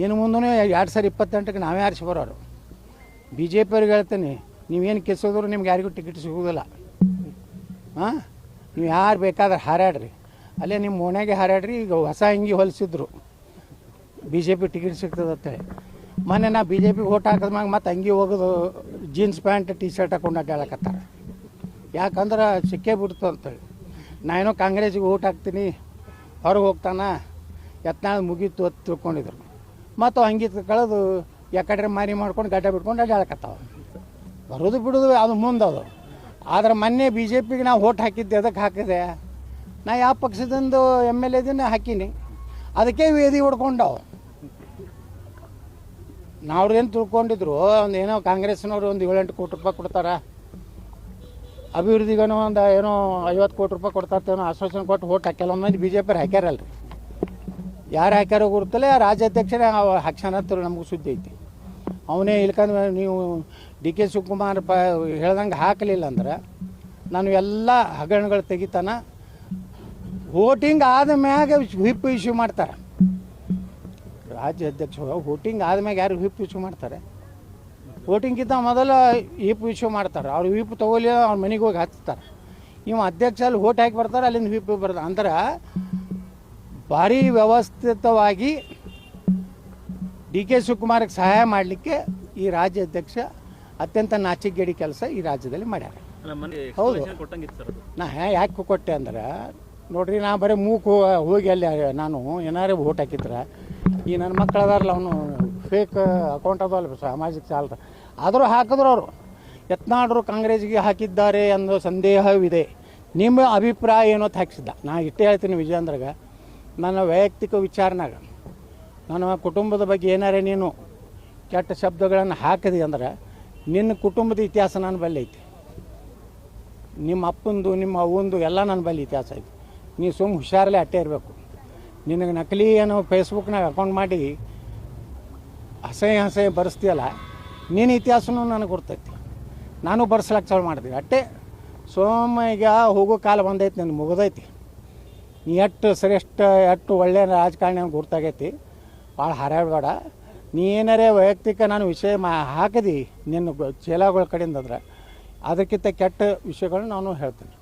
ಇನ್ನು ಮುಂದೂ 2028ಕ್ಕೆ ನಾವೇ ಆರಿಸಿ ಬರೋರು. ಬಿ ಜೆ ಪಿಯವ್ರಿಗೆ ಹೇಳ್ತೀನಿ, ನೀವೇನು ಕಿಸೋದ್ರು ನಿಮ್ಗೆ ಯಾರಿಗೂ ಟಿಕೆಟ್ ಸಿಗೋದಿಲ್ಲ. ಹಾಂ, ನೀವು ಯಾರು ಬೇಕಾದ್ರೆ ಹಾರಾಡ್ರಿ, ಅಲ್ಲೇ ನಿಮ್ಮ ಓಣ್ಯಾಗೆ ಹಾರಾಡ್ರಿ. ಈಗ ಹೊಸ ಅಂಗಿ ಹೊಲಿಸಿದ್ರು ಬಿ ಜೆ ಪಿ ಟಿಕೆಟ್ ಸಿಗ್ತದೆ ಅಂತೇಳಿ. ಮೊನ್ನೆ ನಾ ಬಿ ಜೆ ಪಿಗೆ ಓಟ್ ಹಾಕಿದ್ಮ್ಯಾಗ ಮತ್ತು ಅಂಗಿ ಹೋಗೋದು ಜೀನ್ಸ್ ಪ್ಯಾಂಟ್ ಟೀ ಶರ್ಟ್ ಹಾಕೊಂಡು ಅಡ್ಡಾಡಕತ್ತಾರೆ. ಯಾಕಂದ್ರೆ ಸಿಕ್ಕೇ ಬಿಡ್ತು ಅಂತೇಳಿ. ನಾನೇನೋ ಕಾಂಗ್ರೆಸ್ಸಿಗೆ ಓಟ್ ಹಾಕ್ತೀನಿ, ಹೊರಗೆ ಹೋಗ್ತಾನೆ, ಯತ್ನಾಳ್ ಮುಗೀತು ಅಂತ ತಿಳ್ಕೊಂಡಿದ್ರು. ಮತ್ತು ಅಂಗಿ ಕಳೆದು ಯಾಕಡ್ರೆ ಮಾರಿ ಮಾಡ್ಕೊಂಡು ಗಡ್ಡ ಬಿಟ್ಕೊಂಡು ಅಡ್ಡಾಡಕತ್ತಾವ. ಬರೋದು ಬಿಡೋದು ಅದು ಮುಂದೆ ಅದು. ಆದ್ರೆ ಮೊನ್ನೆ ಬಿ ಜೆ ಪಿಗೆ ನಾವು ಓಟ್ ಹಾಕಿದ್ದೆ, ಅದಕ್ಕೆ ಹಾಕಿದೆ. ನಾ ಯಾವ ಪಕ್ಷದಿಂದ MLA ದಿನ ಹಾಕೀನಿ, ಅದಕ್ಕೆ ವೇದಿ ಹೊಡ್ಕೊಂಡವು. ನಾವ್ರೇನು ತಿಳ್ಕೊಂಡಿದ್ರು, ಒಂದು ಏನೋ ಕಾಂಗ್ರೆಸ್ನವ್ರು ಒಂದು 7-8 ಕೋಟಿ ರೂಪಾಯಿ ಕೊಡ್ತಾರೆ, ಅಭಿವೃದ್ಧಿಗೇನೋ ಒಂದು ಏನೋ 50 ಕೋಟಿ ರೂಪಾಯಿ ಕೊಡ್ತಾರೇನೋ ಆಶ್ವಾಸನೆ ಕೊಟ್ಟು ಓಟ್ ಹಾಕ್ಯಲ್ಲ. ಮಂದಿ ಬಿ ಜೆ ಪಿಯವ್ರು ಹಾಕ್ಯಾರಲ್ರಿ. ಯಾರು ಹಾಕ್ಯಾರೋ ಗುರುತಲ್ಲ, ರಾಜ್ಯಾಧ್ಯಕ್ಷರೇ ಹಾಕ್ಸಾನತ್ತರು ನಮಗೂ ಸುದ್ದಿ ಐತಿ. ಅವನೇ ಇಲ್ಕಂದ್ರೆ ನೀವು DK ಶಿವಕುಮಾರ್ ಹೇಳ್ದಂಗೆ ಹಾಕಲಿಲ್ಲ ಅಂದ್ರೆ ನಾನು ಎಲ್ಲ ಹಗರಣಗಳು ತೆಗಿತಾನೆ. ವೋಟಿಂಗ್ ಆದ ಮ್ಯಾಗ ವಿಪ್ ಇಶ್ಯೂ ಮಾಡ್ತಾರೆ. ರಾಜ್ಯಾಧ್ಯಕ್ಷರು ವೋಟಿಂಗ್ ಆದ್ಮ್ಯಾಗ ಯಾರು ವಿಪ್ ಇಶ್ಯೂ ಮಾಡ್ತಾರೆ? ವೋಟಿಂಗ್ಗಿಂತ ಮೊದಲು ವಿಪ್ ಇಶ್ಯೂ ಮಾಡ್ತಾರೆ. ಅವ್ರು ವಿಪ್ ತೊಗೊಲಿ, ಅವ್ರ ಮನೆಗೆ ಹೋಗಿ ಹಚ್ತಾರೆ. ಇವು ಅಧ್ಯಕ್ಷ ಅಲ್ಲಿ ಓಟ್ ಹಾಕಿ ಬರ್ತಾರೆ, ಅಲ್ಲಿಂದ ವಿಪ್ ಬರ್ತಾರೆ. ಅಂದ್ರೆ ಭಾರಿ ವ್ಯವಸ್ಥಿತವಾಗಿ DK ಶಿವಕುಮಾರ್ಗೆ ಸಹಾಯ ಮಾಡಲಿಕ್ಕೆ ಈ ರಾಜ್ಯಾಧ್ಯಕ್ಷ ಅತ್ಯಂತ ನಾಚಿಕೆಗೇಡಿ ಕೆಲಸ ಈ ರಾಜ್ಯದಲ್ಲಿ ಮಾಡ್ಯಾರ. ಹೌದು, ನಾ ಯಾಕೆ ಕೊಟ್ಟೆ ಅಂದ್ರೆ ನೋಡ್ರಿ, ನಾ ಬರೀ ಹೋಗಿ ಅಲ್ಲಿ ನಾನು ಏನಾರೇ ಓಟ್ ಹಾಕಿದ್ರೆ ಈ ನನ್ನ ಮಕ್ಕಳು ಅದಾರಲ್ಲ, ಅವನು ಫೇಕ್ ಅಕೌಂಟ್ ಅದಲ್ಲ ಸಾಮಾಜಿಕ ಜಾಲದ, ಆದರೂ ಹಾಕಿದ್ರು ಅವರು. ಯತ್ನಾಳರು ಕಾಂಗ್ರೆಸ್ಗೆ ಹಾಕಿದ್ದಾರೆ ಅನ್ನೋ ಸಂದೇಹವಿದೆ. ನಿಮ್ಮ ಅಭಿಪ್ರಾಯ ಏನೋ ಹಾಕಿಸಿದ್ದ. ನಾ ಇಷ್ಟೇ ಹೇಳ್ತೀನಿ ವಿಜಯೇಂದ್ರಗೆ, ನನ್ನ ವೈಯಕ್ತಿಕ ವಿಚಾರನಾಗ ನನ್ನ ಕುಟುಂಬದ ಬಗ್ಗೆ ಏನಾರೇ ನೀನು ಕೆಟ್ಟ ಶಬ್ದಗಳನ್ನು ಹಾಕಿದೆ ಅಂದ್ರೆ ನಿನ್ನ ಕುಟುಂಬದ ಇತಿಹಾಸ ನನ್ನ ಬಳಿ ಐತಿ. ನಿಮ್ಮ ಅಪ್ಪಂದು ನಿಮ್ಮ ಅವ್ವಂದು ಎಲ್ಲ ನನ್ನ ಬಳಿ ಇತಿಹಾಸ ಐತಿ. ನೀವು ಸುಮ್ಮ ಹುಷಾರಲ್ಲೇ ಅಟ್ಟೆ ಇರಬೇಕು. ನಿನಗೆ ನಕಲಿ ಏನೋ ಫೇಸ್ಬುಕ್ನಾಗ ಅಕೌಂಟ್ ಮಾಡಿ ಹಸೆ ಬರೆಸ್ತೀಯಲ್ಲ, ನಿನ್ನ ಇತಿಹಾಸನೂ ನನಗೆ ಗೊತ್ತೈತಿ. ನಾನು ಬರ್ಸ್ಲಾಕ ಚಾಲು ಮಾಡ್ತೀವಿ ಅಟ್ಟೆ. ಈಗ ಹೋಗೋ ಕಾಲ ಬಂದೈತಿ, ನನಗೆ ಮುಗಿದೈತಿ. ನೀ ಎಷ್ಟು ಶ್ರೇಷ್ಠ ಎಷ್ಟು ಒಳ್ಳೆಯ ರಾಜಕಾರಣಿ ಅವ್ನು ಗುರ್ತಾಗೈತಿ. ಭಾಳ ಹಾರಾಡಬೇಡ. ನೀ ಏನಾರೇ ವೈಯಕ್ತಿಕ ನಾನು ವಿಷಯ ಹಾಕಿದಿ ನಿನ್ನ ಚೇಲಾಗಳ ಕಡೆಯಿಂದ ಅಂದ್ರೆ ಅದಕ್ಕಿಂತ ಕೆಟ್ಟ ವಿಷಯಗಳನ್ನ ನಾನು ಹೇಳ್ತೀನಿ.